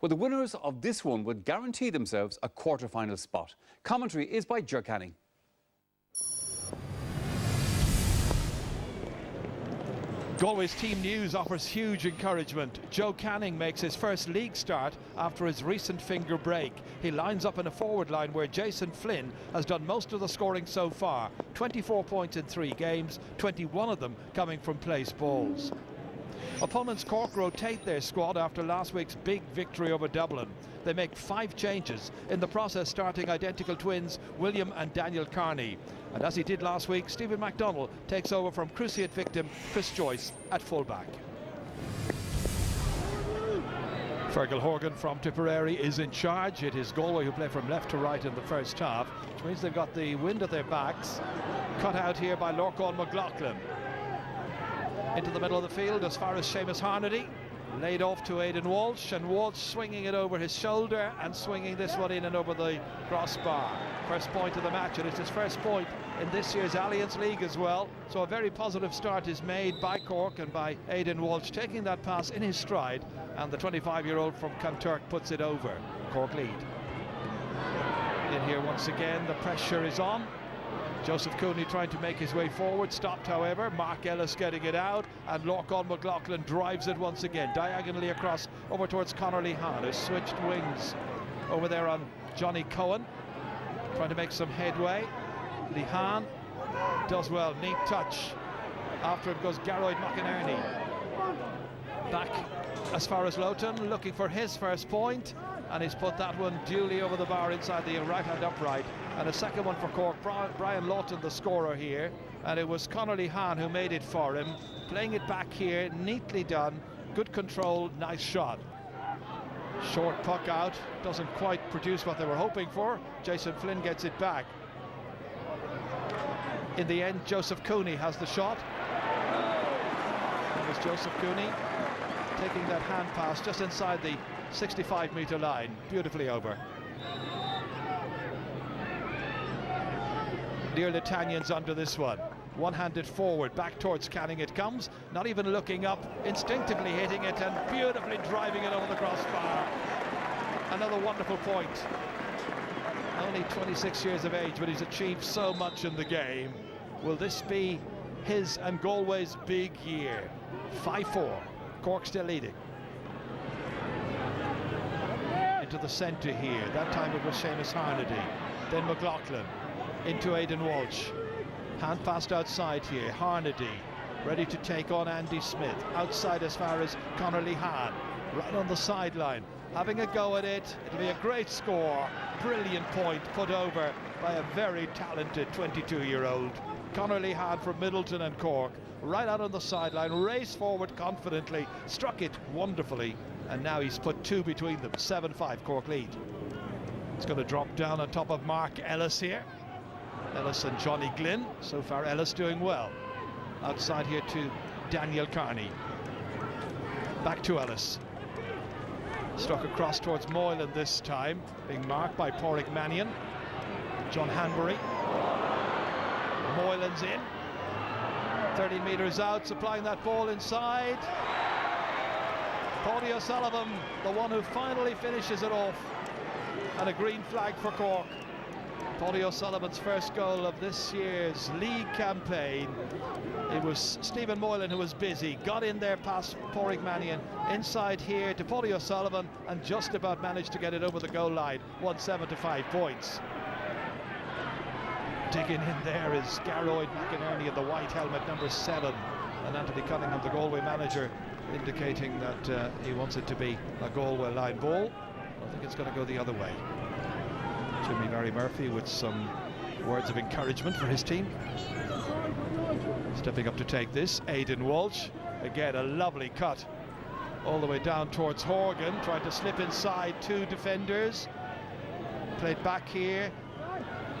Well, the winners of this one would guarantee themselves a quarter-final spot. Commentary is by Joe Canning. Galway's team news offers huge encouragement. Joe Canning makes his first league start after his recent finger break. He lines up in a forward line where Jason Flynn has done most of the scoring so far. 24 points in 3 games, 21 of them coming from place balls. Opponents Cork rotate their squad after last week's big victory over Dublin. They make 5 changes, in the process starting identical twins William and Daniel Carney. And as he did last week, Stephen MacDonald takes over from cruciate victim Chris Joyce at fullback. Fergal Horgan from Tipperary is in charge. It is Galway who play from left to right in the first half, which means they've got the wind at their backs. Cut out here by Lorcan McLaughlin. Into the middle of the field as far as Seamus Harnedy. Laid off to Aidan Walsh, and Walsh swinging it over his shoulder and swinging this one in and over the crossbar. First point of the match, and it's his first point in this year's Alliance League as well. So a very positive start is made by Cork and by Aidan Walsh, taking that pass in his stride, and the 25-year-old from Kanturk puts it over. Cork lead. In here once again, the pressure is on. Joseph Cooney trying to make his way forward, stopped however. Mark Ellis getting it out, and Lorcan McLaughlin drives it once again, diagonally across over towards Conor Lehan, who's switched wings over there on Johnny Cohen, trying to make some headway. Lehan does well, neat touch. After it goes Gearóid McInerney. Back as far as Lowton, looking for his first point, and he's put that one duly over the bar inside the right-hand upright. And a second one for Cork. Brian Lawton, the scorer here, and it was Conor Lehan who made it for him. Playing it back here, neatly done, good control, nice shot. Short puck out, doesn't quite produce what they were hoping for. Jason Flynn gets it back. In the end, Joseph Cooney has the shot. It was Joseph Cooney taking that hand pass just inside the 65-metre line, beautifully over. Near Latanian's under this one. One-handed forward, back towards Canning it comes, not even looking up, instinctively hitting it and beautifully driving it over the crossbar. Another wonderful point. Only 26 years of age, but he's achieved so much in the game. Will this be his and Galway's big year? 5-4, Cork still leading. Into the centre here, that time it was Seamus Harnedy, then McLaughlin. Into Aidan Walsh. Hand passed outside here. Harnedy ready to take on Andy Smith. Outside as far as Conor Lehan. Right on the sideline. Having a go at it. It'll be a great score. Brilliant point put over by a very talented 22-year-old. Conor Lehan from Middleton and Cork. Right out on the sideline. Raced forward confidently. Struck it wonderfully. And now he's put 2 between them. 7-5 Cork lead. It's going to drop down on top of Mark Ellis here. Ellis and Johnny Glynn. So far Ellis doing well. Outside here to Daniel Carney. Back to Ellis. Struck across towards Moylan this time, being marked by Pádraig Mannion. John Hanbury. Moylan's in. 30 metres out, supplying that ball inside. Pádraig O'Sullivan, the one who finally finishes it off. And a green flag for Cork. Pádraig O'Sullivan's first goal of this year's league campaign. It was Stephen Moylan who was busy, got in there past Pádraig Mannion, inside here to Pádraig O'Sullivan, and just about managed to get it over the goal line. 1-7 to 5 points. Digging in there is Gearóid McInerney in the white helmet, number 7, and Anthony Cunningham, the Galway manager, indicating that he wants it to be a Galway line ball. I think it's going to go the other way. Jimmy Barry Murphy with some words of encouragement for his team. Stepping up to take this, Aidan Walsh. Again, a lovely cut all the way down towards Horgan, trying to slip inside 2 defenders. Played back here,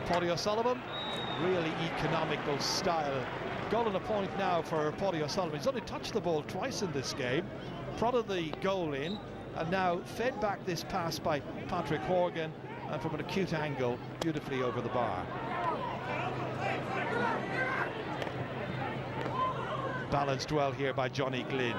Pádraig O'Sullivan. Really economical style. Goal and a point now for Pádraig O'Sullivan. He's only touched the ball twice in this game. Prodded the goal in, and now fed back this pass by Patrick Horgan, and from an acute angle, beautifully over the bar. Balanced well here by Johnny Glynn.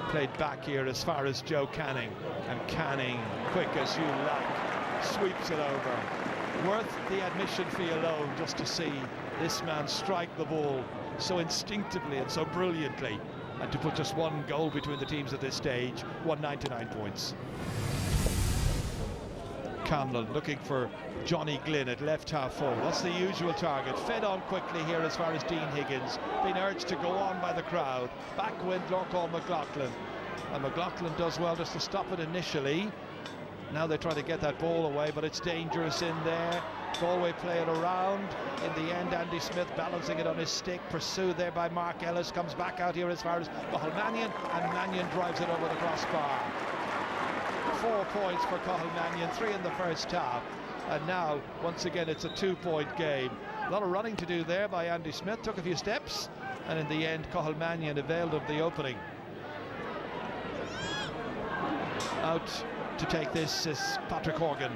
Played back here as far as Joe Canning. And Canning, quick as you like, sweeps it over. Worth the admission fee alone just to see this man strike the ball so instinctively and so brilliantly, and to put just one goal between the teams at this stage. 199 points. Conlon looking for Johnny Glynn at left half forward. That's the usual target. Fed on quickly here as far as Dean Higgins. Been urged to go on by the crowd. Back went Lorcan McLaughlin. And McLaughlin does well just to stop it initially. Now they try to get that ball away, but it's dangerous in there. Galway play it around. In the end, Andy Smith balancing it on his stick. Pursued there by Mark Ellis. Comes back out here as far as Cathal Mannion. And Mannion drives it over the crossbar. 4 points for Cathal Mannion, 3 in the first half, and now once again it's a 2-point game. A lot of running to do there by Andy Smith, took a few steps, and in the end Cathal Mannion availed of the opening. Out to take this is Patrick Horgan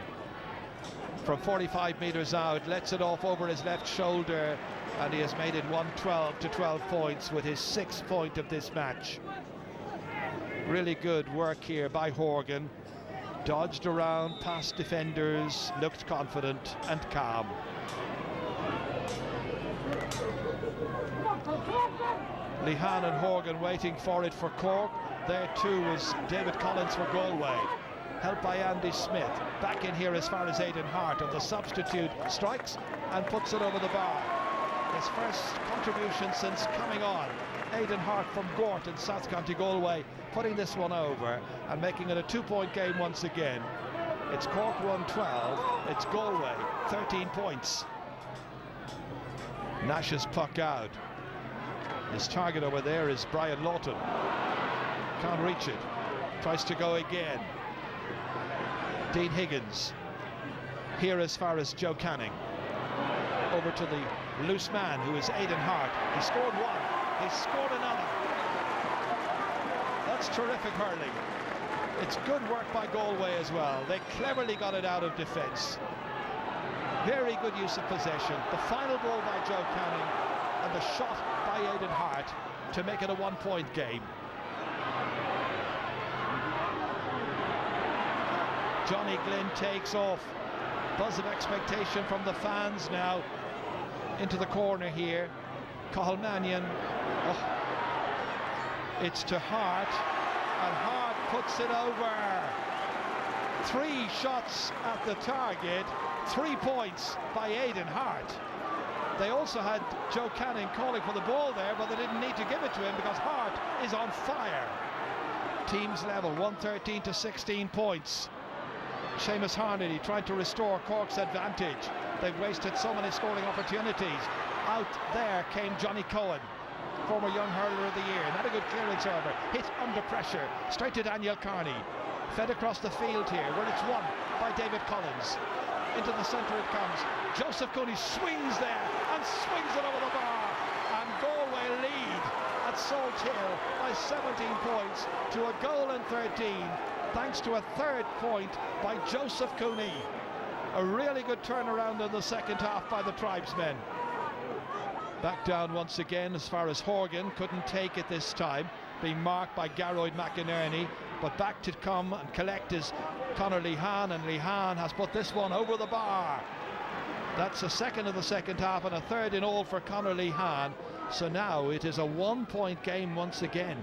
from 45 metres out, lets it off over his left shoulder, and he has made it 112 to 12 points with his 6th point of this match. Really good work here by Horgan. Dodged around past defenders, looked confident and calm. Lehan and Horgan waiting for it for Cork. There too was David Collins for Galway. Helped by Andy Smith. Back in here as far as Aidan Hart, and the substitute strikes and puts it over the bar. His first contribution since coming on. Aidan Hart from Gort in South County Galway, putting this one over and making it a 2-point game once again. It's Cork 112, it's Galway 13 points. Nash's puck out. His target over there is Brian Lawton. Can't reach it. Tries to go again. Dean Higgins. Here as far as Joe Canning. Over to the loose man who is Aidan Hart. He scored one. He scored another. That's terrific hurling. It's good work by Galway as well. They cleverly got it out of defence. Very good use of possession. The final ball by Joe Canning and the shot by Aidan Hart to make it a 1-point game. Johnny Glynn takes off. Buzz of expectation from the fans now. Into the corner here. Cathal Mannion. Oh. It's to Hart, and Hart puts it over. 3 shots at the target, 3 points by Aidan Hart. They also had Joe Canning calling for the ball there, but they didn't need to give it to him because Hart is on fire. Teams level, 113 to 16 points. Seamus Harnedy trying to restore Cork's advantage. They've wasted so many scoring opportunities. Out there came Johnny Cohen, former Young Hurler of the Year. Not a good clearance over. Hit under pressure. Straight to Daniel Carney. Fed across the field here, where it's won by David Collins. Into the centre it comes. Joseph Cooney swings there and swings it over the bar. And Galway lead at Salt Hill by 17 points to a goal and 13, thanks to a 3rd point by Joseph Cooney. A really good turnaround in the second half by the tribesmen. Back down once again as far as Horgan, couldn't take it this time, being marked by Garroyd McInerney, but back to come and collect is Conor Lehan, and Lehan has put this one over the bar. That's a 2nd of the second half and a 3rd in all for Conor Lehan, so now it is a 1-point game once again.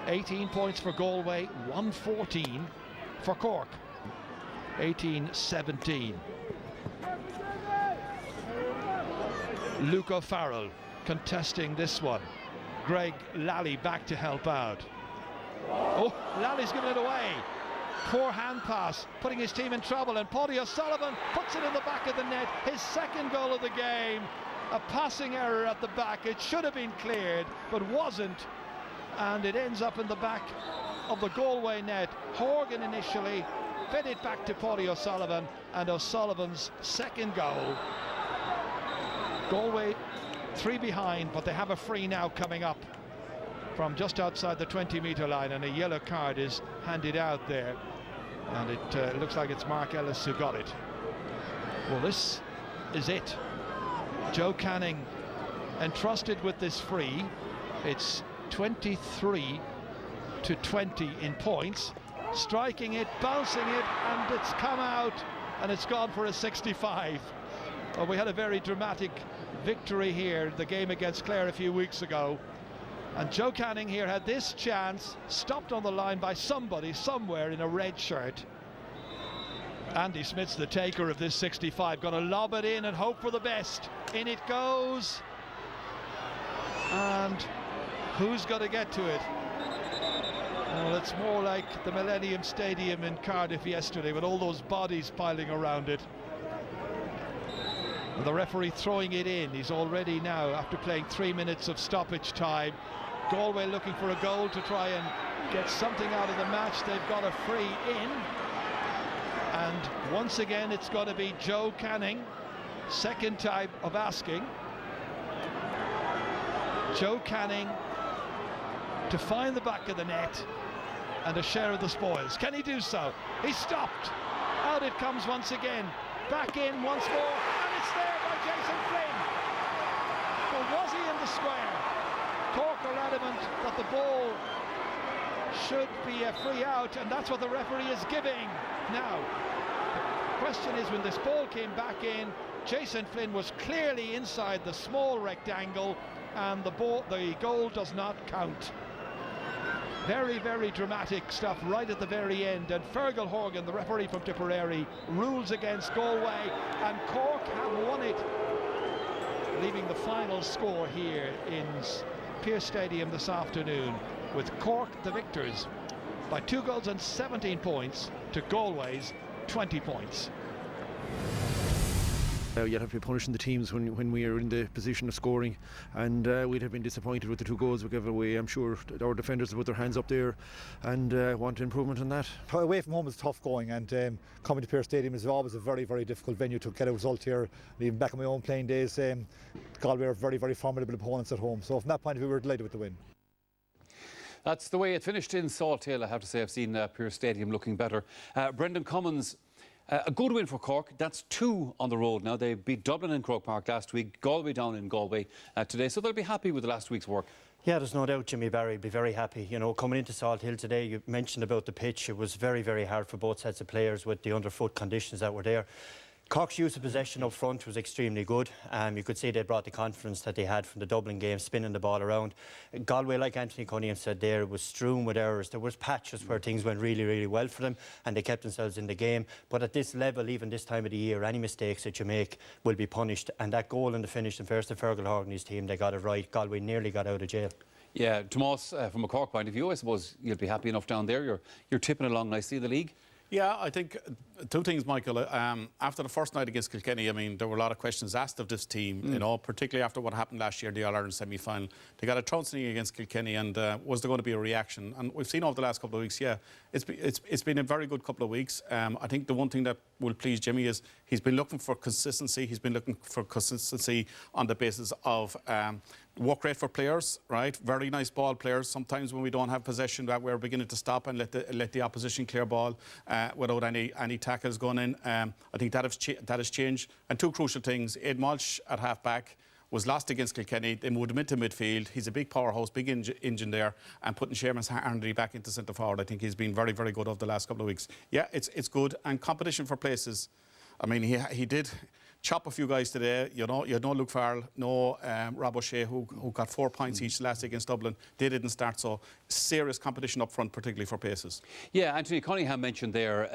18 points for Galway, 114 for Cork. 18-17. Luke O'Farrell contesting this one. Greg Lally back to help out. Oh, Lally's given it away. Poor hand pass, putting his team in trouble, and Paddy O'Sullivan puts it in the back of the net. His 2nd goal of the game. A passing error at the back. It should have been cleared, but wasn't. And it ends up in the back of the Galway net. Horgan initially fed it back to Paddy O'Sullivan, and O'Sullivan's 2nd goal. Galway 3 behind, but they have a free now coming up from just outside the 20-metre line, and a yellow card is handed out there, and it looks like it's Mark Ellis who got it. Well, this is it. Joe Canning entrusted with this free. It's 23 to 20 in points, striking it, bouncing it, and it's come out, and it's gone for a 65. Well, we had a very dramatic victory here, the game against Clare a few weeks ago, and Joe Canning here had this chance, stopped on the line by somebody somewhere in a red shirt. Andy Smith's the taker of this 65, going to lob it in and hope for the best. In it goes, and who's going to get to it? Well, it's more like the Millennium Stadium in Cardiff yesterday with all those bodies piling around it. And the referee throwing it in. He's already now, after playing 3 minutes of stoppage time, Galway looking for a goal to try and get something out of the match. They've got a free in. And once again, it's got to be Joe Canning. Second time of asking. Joe Canning to find the back of the net and a share of the spoils. Can he do so? He's stopped. Out it comes once again. Back in once more. And it's there by Jason Flynn. But was he in the square? Cork are adamant that the ball should be a free out, and that's what the referee is giving. Now, the question is, when this ball came back in, Jason Flynn was clearly inside the small rectangle, and the goal does not count. Very, very dramatic stuff right at the very end, and Fergal Horgan, the referee from Tipperary, rules against Galway, and Cork have won it, leaving the final score here in Pearse Stadium this afternoon, with Cork the victors by 2 goals and 17 points to Galway's 20 points. You'd have to be punishing the teams when we are in the position of scoring, and we'd have been disappointed with the 2 goals we gave away. I'm sure our defenders put their hands up there and want improvement on that. Away from home is tough going, and coming to Pearse Stadium is always a very, very difficult venue to get a result here. And even back in my own playing days, Galway are very, very formidable opponents at home. So from that point of view, we're delighted with the win. That's the way it finished in Salthill. I have to say I've seen Pearse Stadium looking better. Brendan Cummins, a good win for Cork. That's 2 on the road now. They beat Dublin in Croke Park last week, Galway down in Galway today, so they'll be happy with the last week's work. Yeah, there's no doubt Jimmy Barry will be very happy. You know, coming into Salthill today, you mentioned about the pitch. It was very, very hard for both sets of players with the underfoot conditions that were there. Cork's use of possession up front was extremely good. You could see they brought the confidence that they had from the Dublin game, spinning the ball around. Galway, like Anthony Cunningham said there, was strewn with errors. There was patches where things went really, really well for them, and they kept themselves in the game. But at this level, even this time of the year, any mistakes that you make will be punished. And that goal in the finish, in fairness to Fergal Horgan's team, they got it right. Galway nearly got out of jail. Yeah, Tomas, from a Cork point of view, I suppose you'll be happy enough down there. You're tipping along nicely in the league. Yeah, I think 2 things, Michael. After the first night against Kilkenny, I mean, there were a lot of questions asked of this team, you know, particularly after what happened last year in the All-Ireland semi-final. They got a trouncing against Kilkenny, and was there going to be a reaction? And we've seen over the last couple of weeks, yeah, it's been a very good couple of weeks. I think the one thing that will please Jimmy is he's been looking for consistency. He's been looking for consistency on the basis of work rate for players, right? Very nice ball players. Sometimes when we don't have possession, that we're beginning to stop and let the opposition clear ball without any tackles going in. I think that has changed. And 2 crucial things: Ed Walsh at half back was lost against Kilkenny. They moved him into midfield. He's a big powerhouse, big engine there, and putting Seamus Harnedy back into centre forward. I think he's been very, very good over the last couple of weeks. Yeah, it's good. And competition for places. I mean, he did chop a few guys today. You know, you had no Luke Farrell, no Rob O'Shea, who got 4 points each last against Dublin. They didn't start, so serious competition up front, particularly for paces. Yeah, Anthony Cunningham mentioned there